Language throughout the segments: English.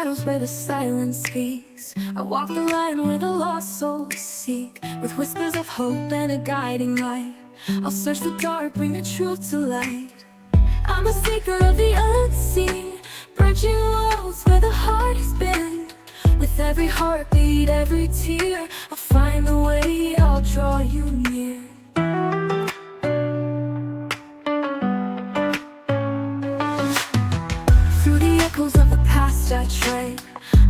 shadows where the silence speaks. I walk the line where the lost souls seek, with whispers of hope and a guiding light. I'll search the dark, bring the truth to light. I'm a seeker of the unseen, bridging worlds where the heart has been. With every heartbeat, every tear, I'll find the way, I'll draw you near. Through the echoes of the past I tread,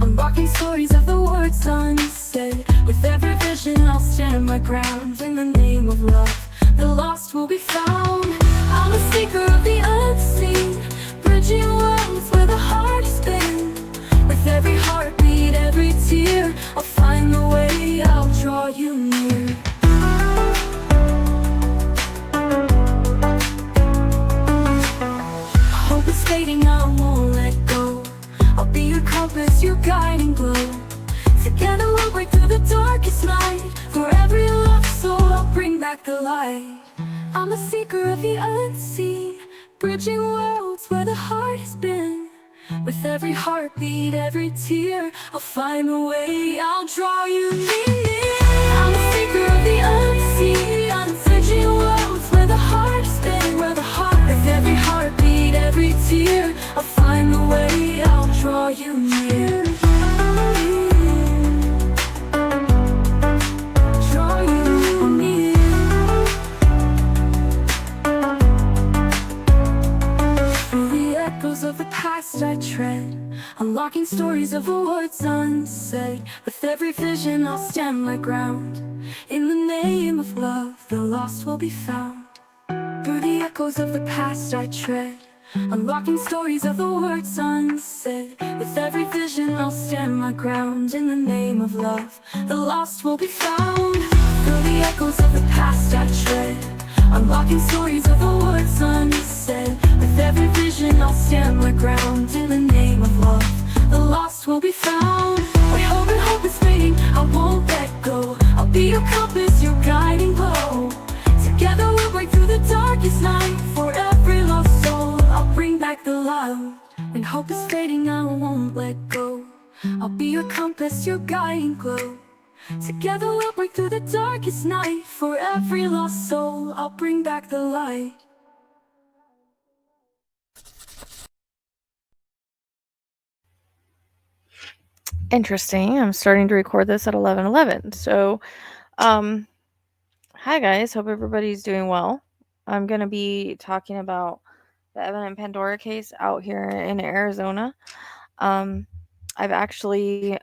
unlocking stories of the words unsaid. With every vision I'll stand my ground. In the name of love, the lost will be found. I'm a seeker of the unseen, bridging worlds where the heart has been. With every heartbeat, every tear, I'll find the way, I'll draw you near. Hope is fading, I won't let go. I'll be your compass, your guiding glow. Together we'll break through the darkest night. For every lost soul, I'll bring back the light. I'm a seeker of the unseen, bridging worlds where the heart has been. With every heartbeat, every tear, I'll find a way, I'll draw you near. I'm a seeker of the unseen, I'm bridging worlds where the heart has been. Where the heart, with every heartbeat, every tear, I'll find a way, I'll draw you near. Draw you near. Through the echoes of the past I tread, unlocking stories of the words unsaid. With every vision I'll stand my ground. In the name of love, the lost will be found. Through the echoes of the past I tread, unlocking stories of the words unsaid. With every vision I'll stand my ground. In the name of love, the lost will be found. Through the echoes of the past I tread, unlocking stories of the words unsaid. With every vision I'll stand my ground. In the name of love, the lost will be found. When hope is fading, I won't let go. I'll be your compass, your guiding glow. Together we'll break through the darkest night. For every lost soul, I'll bring back the light. When hope is fading, I won't let go. I'll be your compass, your guiding glow. Together we'll break through the darkest night. For every lost soul, I'll bring back the light. Interesting. I'm starting to record this at 11:11. So, hi guys. Hope everybody's doing well. I'm going to be talking about the Evan and Pandora case out here in Arizona. I've actually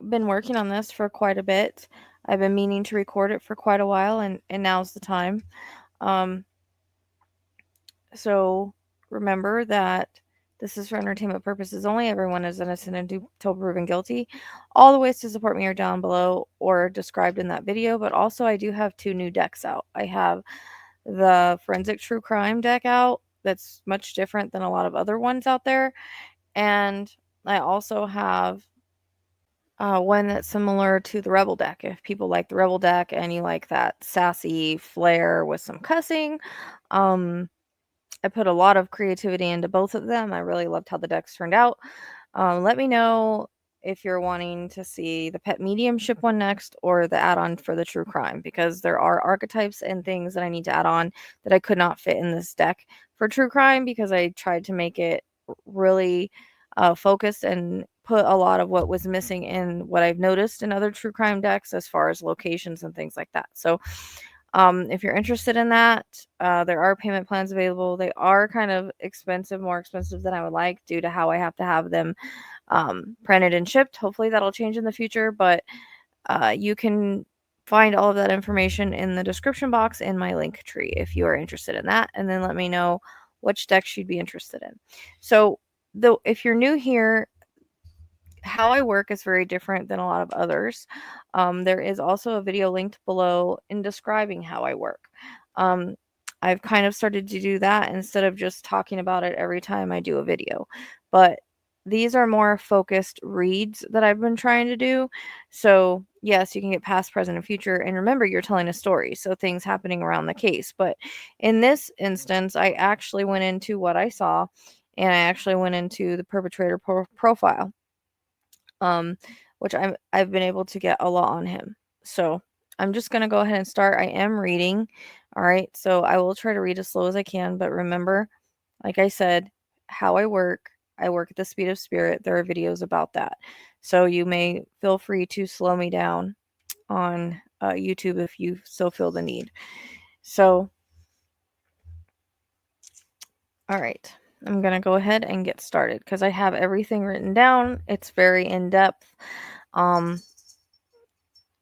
been working on this for quite a bit. I've been meaning to record it for quite a while, and now's the time. So remember that this is for entertainment purposes only. Everyone is innocent until proven guilty. All the ways to support me are down below or described in that video, but also I do have 2 new decks out. I have the Forensic True Crime deck out that's much different than a lot of other ones out there, and I also have one that's similar to the Rebel deck. If people like the Rebel deck and you like that sassy flair with some cussing, I put a lot of creativity into both of them. I really loved how the decks turned out. Let me know if you're wanting to see the pet mediumship one next or the add-on for the true crime, because there are archetypes and things that I need to add on that I could not fit in this deck for true crime, because I tried to make it really focused and put a lot of what was missing in what I've noticed in other true crime decks as far as locations and things like that. So if you're interested in that, there are payment plans available. They are kind of expensive, more expensive than I would like due to how I have to have them printed and shipped. Hopefully that'll change in the future, but you can find all of that information in the description box in my Linktree if you are interested in that, and then let me know which decks you'd be interested in. So, though, if you're new here, how I work is very different than a lot of others. There is also a video linked below in describing how I work. I've kind of started to do that instead of just talking about it every time I do a video. But these are more focused reads that I've been trying to do. So, yes, you can get past, present, and future. And remember, you're telling a story, so things happening around the case. But in this instance, I actually went into what I saw, and I actually went into the perpetrator profile. which I've been able to get a lot on him. So I'm just gonna go ahead and start. I am reading. All right, so I will try to read as slow as I can, but remember, like I said, how I work at the speed of spirit. There are videos about that. So you may feel free to slow me down on YouTube if you still feel the need. So, all right, I'm going to go ahead and get started because I have everything written down. It's very in depth. Um,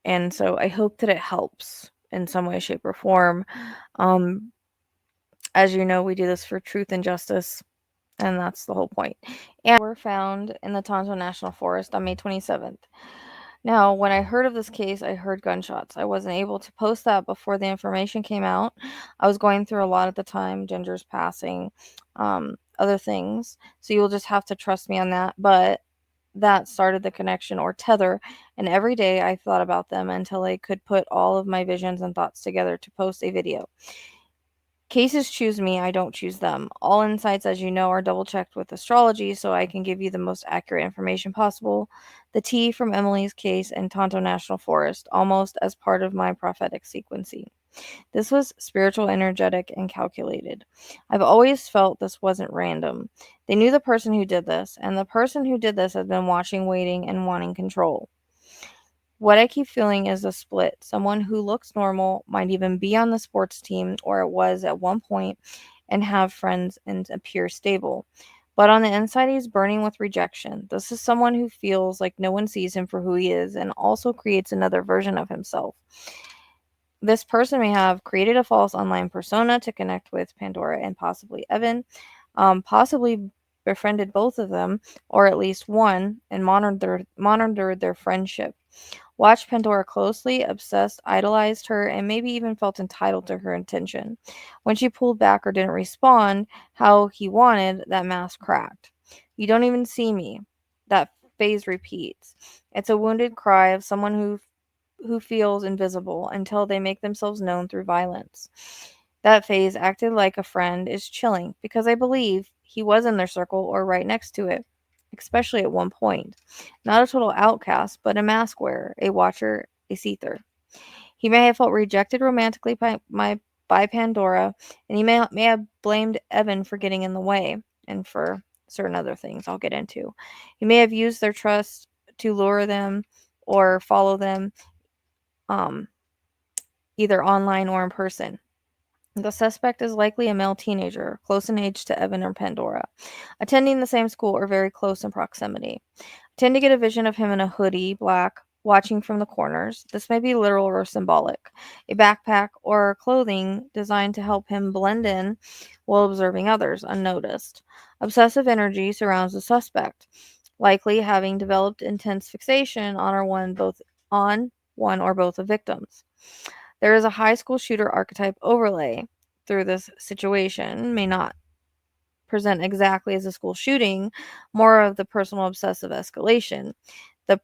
and so I hope that it helps in some way, shape, or form. Um, as you know, we do this for truth and justice, and that's the whole point. And were found in the Tonto National Forest on May 27th. Now, when I heard of this case, I heard gunshots. I wasn't able to post that before the information came out. I was going through a lot at the time, Ginger's passing, other things. So you'll just have to trust me on that. But that started the connection or tether, and every day I thought about them until I could put all of my visions and thoughts together to post a video. Cases choose me, I don't choose them. All insights, as you know, are double checked with astrology so I can give you the most accurate information possible. The T from Emily's case in Tonto National Forest, almost as part of my prophetic sequencing. This was spiritual, energetic, and calculated. I've always felt this wasn't random. They knew the person who did this, and the person who did this had been watching, waiting, and wanting control. What I keep feeling is a split. Someone who looks normal might even be on the sports team, or it was at one point, and have friends and appear stable. But on the inside, he's burning with rejection. This is someone who feels like no one sees him for who he is and also creates another version of himself. This person may have created a false online persona to connect with Pandora and possibly Evan, possibly befriended both of them, or at least one, and monitored their friendship. Watched Pandora closely, obsessed, idolized her, and maybe even felt entitled to her attention. When she pulled back or didn't respond how he wanted, that mask cracked. You don't even see me. That phase repeats. It's a wounded cry of someone who feels invisible until they make themselves known through violence. That phase, acted like a friend, is chilling because I believe he was in their circle or right next to it, especially at one point. Not a total outcast, but a mask wearer, a watcher, a seether. He may have felt rejected romantically by Pandora, and he may have blamed Evan for getting in the way and for certain other things I'll get into. He may have used their trust to lure them or follow them, um, either online or in person. The suspect is likely a male teenager, close in age to Evan or Pandora, attending the same school or very close in proximity. I tend to get a vision of him in a hoodie, black, watching from the corners. This may be literal or symbolic. A backpack or clothing designed to help him blend in while observing others unnoticed. Obsessive energy surrounds the suspect, likely having developed intense fixation on one or both of victims. There is a high school shooter archetype overlay through this situation, may not present exactly as a school shooting, more of the personal obsessive escalation. The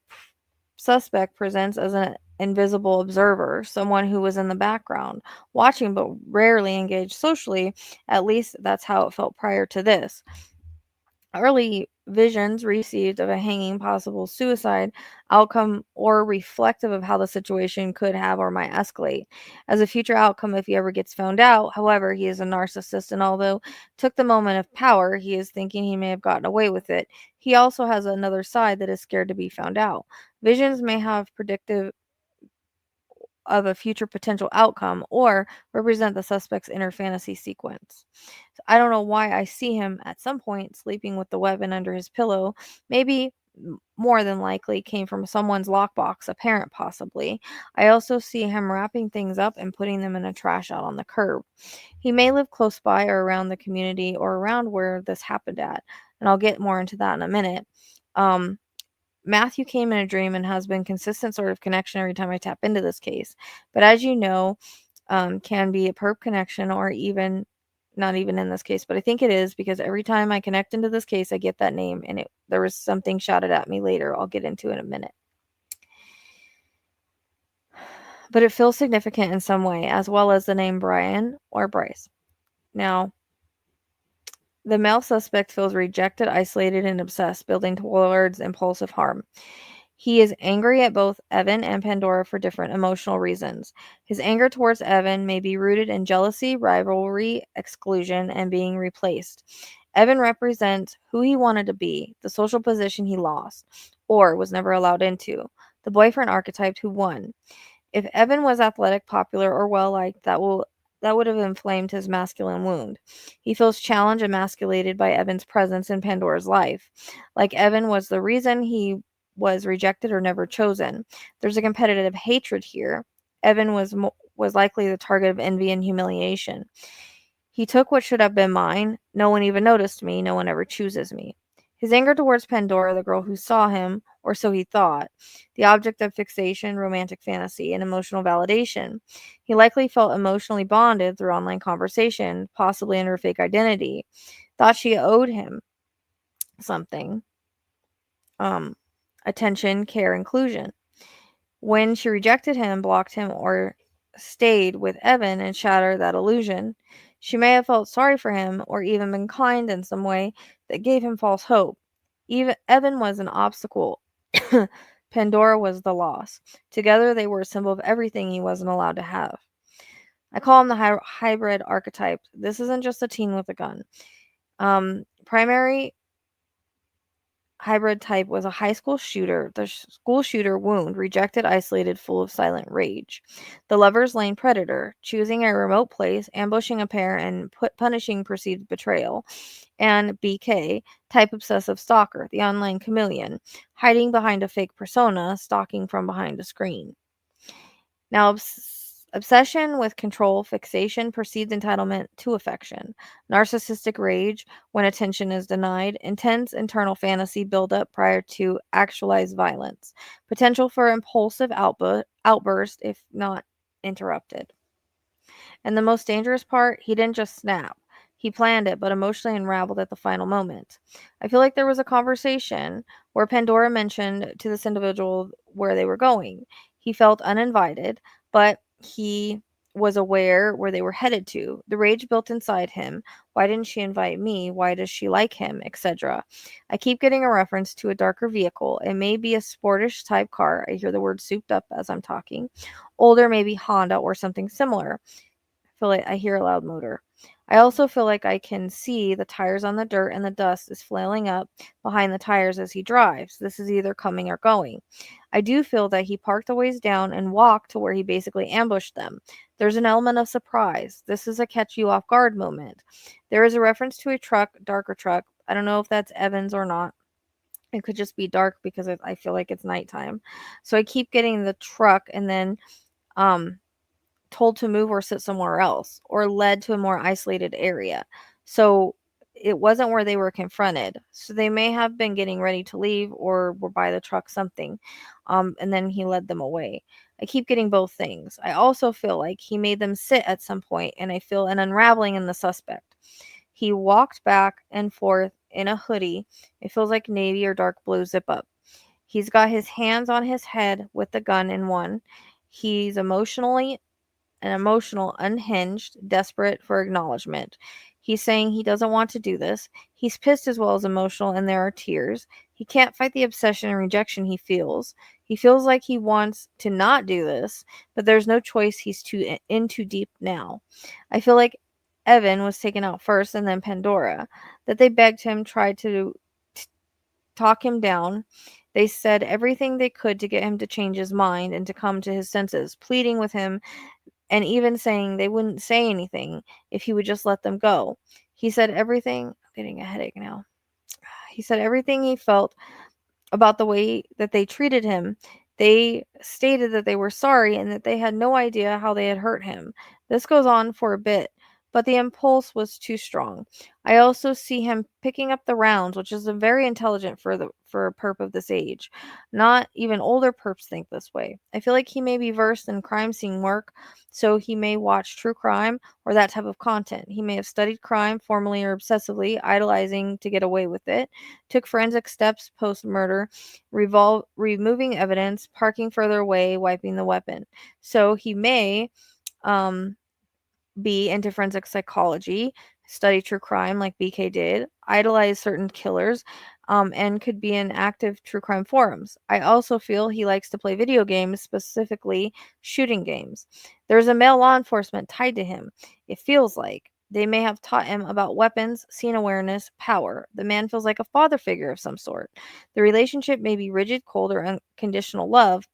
suspect presents as an invisible observer, someone who was in the background, watching but rarely engaged socially. At least that's how it felt prior to this. Early visions received of a hanging, possible suicide outcome, or reflective of how the situation could have or might escalate. As a future outcome, if he ever gets found out, however, he is a narcissist, and although took the moment of power, he is thinking he may have gotten away with it. He also has another side that is scared to be found out. Visions may have predictive of a future potential outcome or represent the suspect's inner fantasy sequence. So I don't know why I see him at some point sleeping with the weapon under his pillow. Maybe more than likely came from someone's lockbox, a parent possibly. I also see him wrapping things up and putting them in a trash out on the curb. He may live close by or around the community or around where this happened at, and I'll get more into that in a minute. Um, Matthew came in a dream and has been consistent sort of connection every time I tap into this case. But as you know, can be a perp connection or even not even in this case, but I think it is because every time I connect into this case, I get that name and there was something shouted at me later. I'll get into in a minute. But it feels significant in some way, as well as the name Brian or Bryce. Now, The male suspect feels rejected, isolated, and obsessed, building towards impulsive harm. He is angry at both Evan and Pandora for different emotional reasons. His anger towards Evan may be rooted in jealousy, rivalry, exclusion, and being replaced. Evan represents who he wanted to be, the social position he lost, or was never allowed into, the boyfriend archetype who won. If Evan was athletic, popular, or well liked, that would have inflamed his masculine wound. He feels challenged and emasculated by Evan's presence in Pandora's life. Like Evan was the reason he was rejected or never chosen. There's a competitive hatred here. Evan was likely the target of envy and humiliation. He took what should have been mine. No one even noticed me. No one ever chooses me. His anger towards Pandora, the girl who saw him, or so he thought, the object of fixation, romantic fantasy, and emotional validation. He likely felt emotionally bonded through online conversation, possibly under a fake identity. Thought she owed him something. Um, Attention, care, inclusion. When she rejected him, blocked him, or stayed with Evan and shattered that illusion, she may have felt sorry for him or even been kind in some way that gave him false hope. Even Evan was an obstacle. Pandora was the loss. Together they were a symbol of everything he wasn't allowed to have. I call him the hybrid archetype. This isn't just a teen with a gun. Primary hybrid type was a high school shooter, the school shooter wound, rejected, isolated, full of silent rage. The lover's lane predator, choosing a remote place, ambushing a pair, and punishing perceived betrayal. And BK, type obsessive stalker, the online chameleon, hiding behind a fake persona, stalking from behind a screen. Now, obsession with control, fixation precedes entitlement to affection. Narcissistic rage when attention is denied. Intense internal fantasy buildup prior to actualized violence. Potential for impulsive outburst if not interrupted. And the most dangerous part, he didn't just snap. He planned it, but emotionally unraveled at the final moment. I feel like there was a conversation where Pandora mentioned to this individual where they were going. He felt uninvited, but he was aware where they were headed to. The rage built inside him. Why didn't she invite me? Why does she like him? Etc. I keep getting a reference to a darker vehicle. It may be a sportish type car. I hear the word souped up as I'm talking. Older, maybe Honda or something similar. Feel like I hear a loud motor. I also feel like I can see the tires on the dirt and the dust is flailing up behind the tires as he drives. This is either coming or going. I do feel that he parked a ways down and walked to where he basically ambushed them. There's an element of surprise. This is a catch you off guard moment. There is a reference to a truck, darker truck. I don't know if that's Evans or not. It could just be dark because I feel like it's nighttime. So I keep getting the truck and then um told to move or sit somewhere else or led to a more isolated area. So it wasn't where they were confronted. So they may have been getting ready to leave or were by the truck something. And then he led them away. I keep getting both things. I also feel like he made them sit at some point, and I feel an unraveling in the suspect. He walked back and forth in a hoodie. It feels like navy or dark blue zip up. He's got his hands on his head with the gun in one. He's emotional, unhinged, desperate for acknowledgement. He's saying he doesn't want to do this. He's pissed as well as emotional, and there are tears. He can't fight the obsession and rejection he feels. He feels like he wants to not do this, but there's no choice. He's too deep now. I feel like Evan was taken out first, and then Pandora. That they begged him, tried to talk him down. They said everything they could to get him to change his mind and to come to his senses, pleading with him and even saying they wouldn't say anything if he would just let them go. He said everything. I'm getting a headache now. He said everything he felt about the way that they treated him. They stated that they were sorry and that they had no idea how they had hurt him. This goes on for a bit, but the impulse was too strong. I also see him picking up the rounds, which is very intelligent for a perp of this age. Not even older perps think this way. I feel like he may be versed in crime scene work, so he may watch true crime or that type of content. He may have studied crime formally or obsessively, idolizing to get away with it, took forensic steps post murder, removing evidence, parking further away, wiping the weapon. So he may um, be into forensic psychology, study true crime like BK did, idolize certain killers, and could be in active true crime forums. I also feel he likes to play video games, specifically shooting games. There's a male law enforcement tied to him, it feels like. They may have taught him about weapons, scene awareness, power. The man feels like a father figure of some sort. The relationship may be rigid, cold, or unconditional love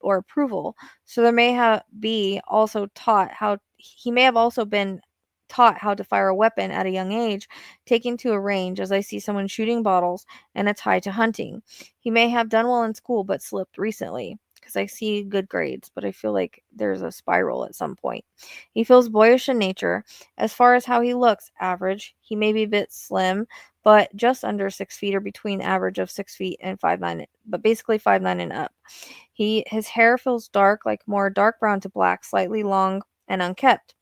or approval. So there may have be also taught how he may have also been taught how to fire a weapon at a young age, taken to a range as I see someone shooting bottles and a tie to hunting. He may have done well in school but slipped recently because I see good grades, but I feel like there's a spiral at some point. He feels boyish in nature. As far as how he looks, average. He may be a bit slim, but just under 6 feet or between average of 6 feet and 5'9", but basically 5'9" and up. His hair feels dark, like more dark brown to black, slightly long and unkempt,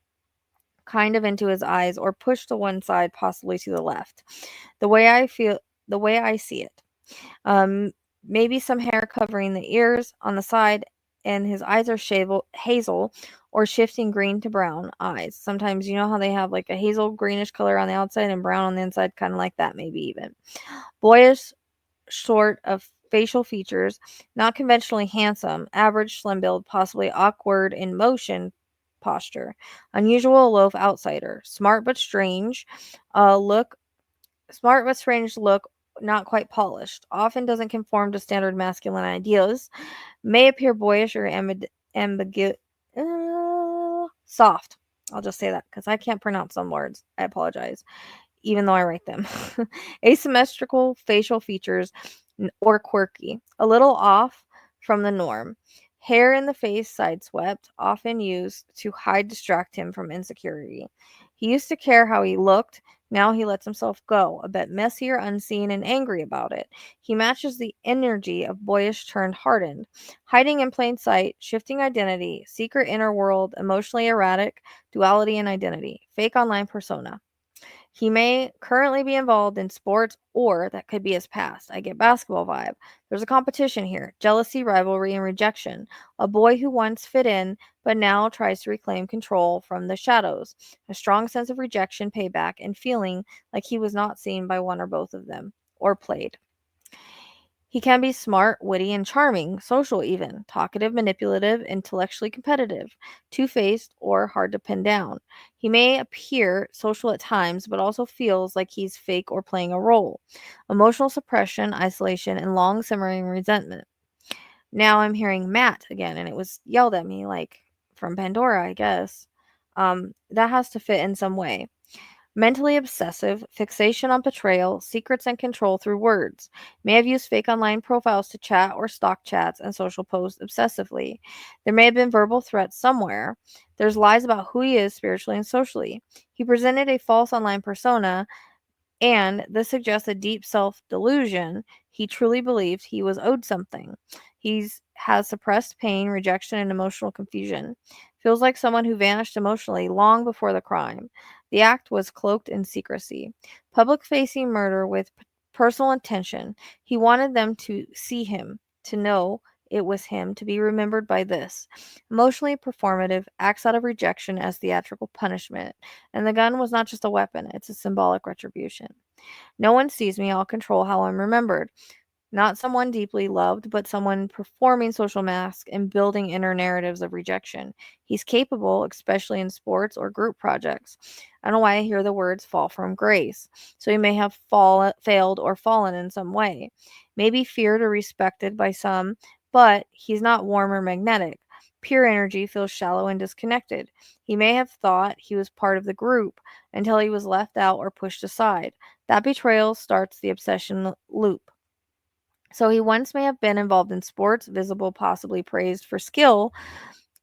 kind of into his eyes or pushed to one side, possibly to the left. The way I feel, the way I see it. Um, Maybe some hair covering the ears on the side, and his eyes are hazel or shifting green to brown eyes. Sometimes you know how they have like a hazel greenish color on the outside and brown on the inside, kind of like that, maybe even. Boyish short of facial features, not conventionally handsome, average slim build, possibly awkward in motion posture, unusual loaf outsider, look, smart but strange look, not quite polished, often doesn't conform to standard masculine ideas, may appear boyish or soft. I'll just say that because I can't pronounce some words. I apologize even though I write them. Asymmetrical facial features or quirky, a little off from the norm. Hair in the face sideswept, often used to distract him from insecurity. He used to care how he looked. Now he lets himself go, a bit messy or unseen and angry about it. He matches the energy of boyish turned hardened, hiding in plain sight, shifting identity, secret inner world, emotionally erratic, duality and identity, fake online persona. He may currently be involved in sports, or that could be his past. I get basketball vibe. There's a competition here, jealousy, rivalry, and rejection. A boy who once fit in, but now tries to reclaim control from the shadows. A strong sense of rejection, payback, and feeling like he was not seen by one or both of them, or played. He can be smart, witty, and charming, social even, talkative, manipulative, intellectually competitive, two-faced, or hard to pin down. He may appear social at times, but also feels like he's fake or playing a role. Emotional suppression, isolation, and long simmering resentment. Now I'm hearing Matt again, and it was yelled at me like from Pandora, I guess. That has to fit in some way. Mentally obsessive, fixation on betrayal, secrets and control through words. May have used fake online profiles to chat or stalk chats and social posts obsessively. There may have been verbal threats somewhere. There's lies about who he is spiritually and socially. He presented a false online persona, and this suggests a deep self delusion. He truly believed he was owed something. He's has suppressed pain, rejection, and emotional confusion. Feels like someone who vanished emotionally long before the crime. The act was cloaked in secrecy. Public facing murder with personal intention. He wanted them to see him, to know it was him, to be remembered by this. Emotionally performative, acts out of rejection as theatrical punishment. And the gun was not just a weapon, it's a symbolic retribution. No one sees me, I'll control how I'm remembered. Not someone deeply loved, but someone performing social masks and building inner narratives of rejection. He's capable, especially in sports or group projects. I don't know why I hear the words fall from grace. So he may have failed or fallen in some way. Maybe feared or respected by some, but he's not warm or magnetic. Pure energy feels shallow and disconnected. He may have thought he was part of the group until he was left out or pushed aside. That betrayal starts the obsession loop. So he once may have been involved in sports, visible, possibly praised for skill,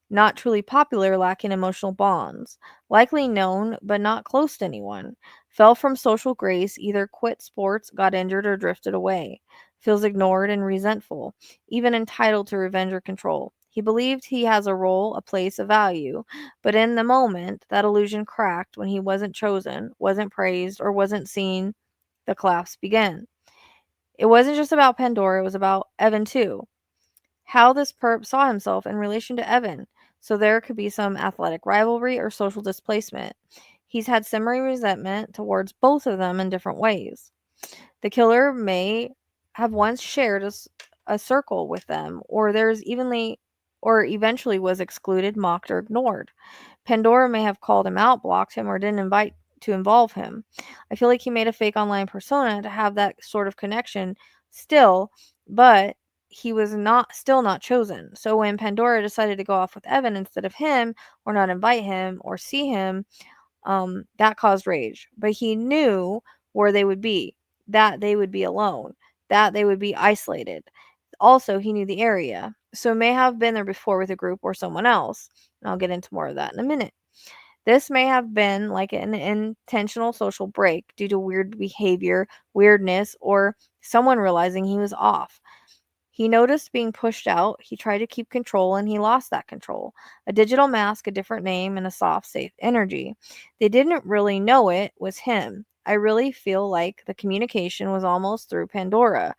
not truly popular, lacking emotional bonds, likely known but not close to anyone, fell from social grace, either quit sports, got injured, or drifted away, feels ignored and resentful, even entitled to revenge or control. He believed he has a role, a place, a value, but in the moment, that illusion cracked when he wasn't chosen, wasn't praised, or wasn't seen. The collapse began. It wasn't just about Pandora, it was about Evan too. How this perp saw himself in relation to Evan. So there could be some athletic rivalry or social displacement. He's had simmering resentment towards both of them in different ways. The killer may have once shared a circle with them, or eventually was excluded, mocked, or ignored. Pandora may have called him out, blocked him, or didn't invite to involve him. I feel like he made a fake online persona to have that sort of connection still, but he was not chosen. So when Pandora decided to go off with Evan instead of him, or not invite him or see him, that caused rage. But he knew where they would be, that they would be alone, that they would be isolated. Also, he knew the area, so may have been there before with a group or someone else. And I'll get into more of that in a minute. This may have been like an intentional social break due to weird behavior, weirdness, or someone realizing he was off. He noticed being pushed out, he tried to keep control, and he lost that control. A digital mask, a different name, and a soft, safe energy. They didn't really know it was him. I really feel like the communication was almost through Pandora,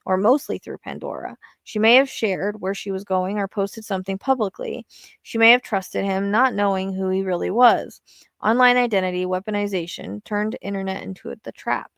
or mostly through Pandora. She may have shared where she was going or posted something publicly. She may have trusted him, not knowing who he really was. Online identity weaponization turned internet into the trap.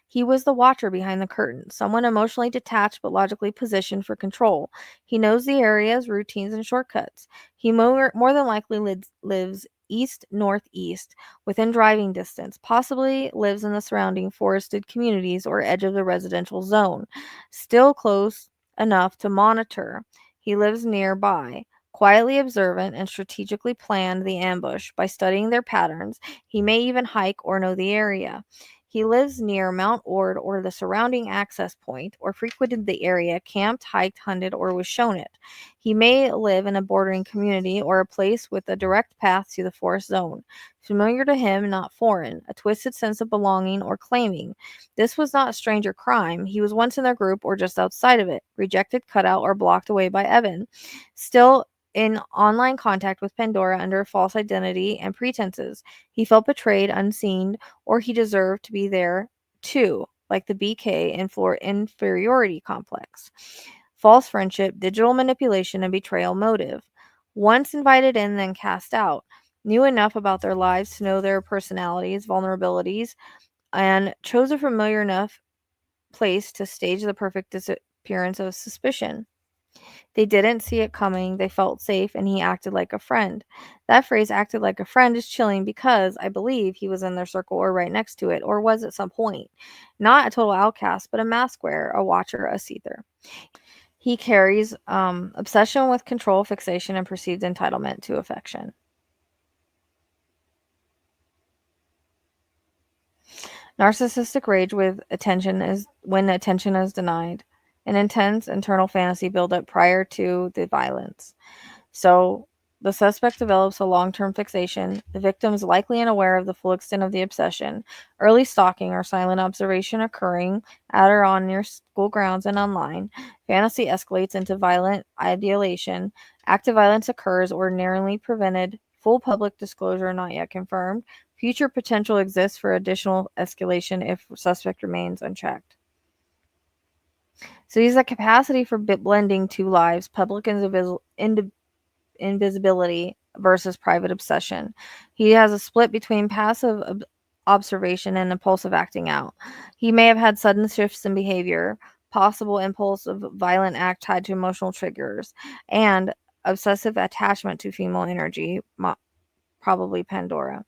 He was the watcher behind the curtain, someone emotionally detached but logically positioned for control. He knows the areas, routines, and shortcuts. He more than likely lives east northeast, within driving distance, possibly lives in the surrounding forested communities or edge of the residential zone, still close enough to monitor. He lives nearby. Quietly observant and strategically planned the ambush by studying their patterns. He may even hike or know the area. He lives near Mount Ord or the surrounding access point, or frequented the area, camped, hiked, hunted, or was shown it. He may live in a bordering community or a place with a direct path to the forest zone. Familiar to him, not foreign, a twisted sense of belonging or claiming. This was not a stranger crime. He was once in their group or just outside of it, rejected, cut out, or blocked away by Evan. Still in online contact with Pandora under a false identity and pretenses. He felt betrayed, unseen, or he deserved to be there too, like the BK inferiority complex. False friendship, digital manipulation, and betrayal motive. Once invited in, then cast out. Knew enough about their lives to know their personalities, vulnerabilities, and chose a familiar enough place to stage the perfect disappearance of suspicion. They didn't see it coming, they felt safe, and he acted like a friend. That phrase, acted like a friend, is chilling because I believe he was in their circle or right next to it, or was at some point. Not a total outcast, but a mask wearer, a watcher, a seether. He carries obsession with control, fixation, and perceived entitlement to affection. Narcissistic rage with attention is when attention is denied. An intense internal fantasy buildup prior to the violence. So the suspect develops a long-term fixation. The victim is likely unaware of the full extent of the obsession. Early stalking or silent observation occurring at or on near school grounds and online. Fantasy escalates into violent ideation. Active violence occurs, ordinarily prevented. Full public disclosure not yet confirmed. Future potential exists for additional escalation if suspect remains unchecked. So he has a capacity for blending two lives, public invisibility versus private obsession. He has a split between passive observation and impulsive acting out. He may have had sudden shifts in behavior, possible impulsive violent act tied to emotional triggers, and obsessive attachment to female energy, probably Pandora.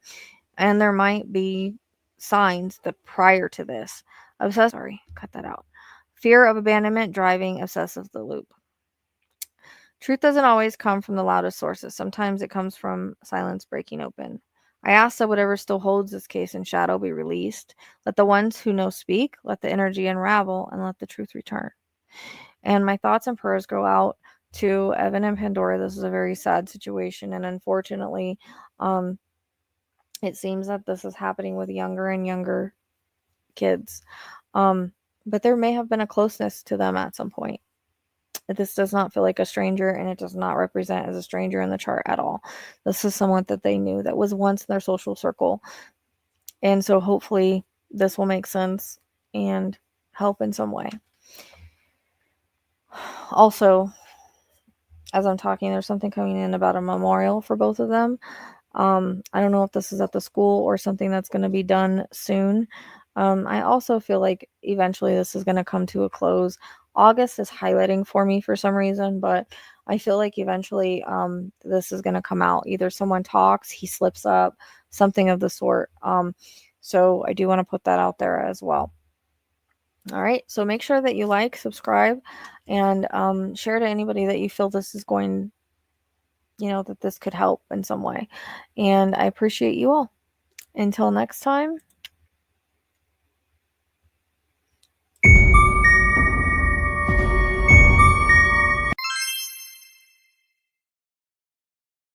And there might be signs that prior to this, cut that out. Fear of abandonment driving obsessive the loop. Truth doesn't always come from the loudest sources. Sometimes it comes from silence breaking open. I ask that whatever still holds this case in shadow be released. Let the ones who know speak, let the energy unravel, and let the truth return. And my thoughts and prayers go out to Evan and Pandora. This is a very sad situation, and unfortunately, um, it seems that this is happening with younger and younger kids. But there may have been a closeness to them at some point. This does not feel like a stranger, and it does not represent as a stranger in the chart at all. This is someone that they knew that was once in their social circle. And so hopefully this will make sense and help in some way. Also, as I'm talking, there's something coming in about a memorial for both of them. I don't know if this is at the school or something that's going to be done soon. I also feel like eventually this is going to come to a close. August is highlighting for me for some reason, but I feel like eventually this is going to come out. Either someone talks, he slips up, something of the sort. So I do want to put that out there as well. All right, so make sure that you like, subscribe, and share to anybody that you feel this is going, that this could help in some way. And I appreciate you all. Until next time.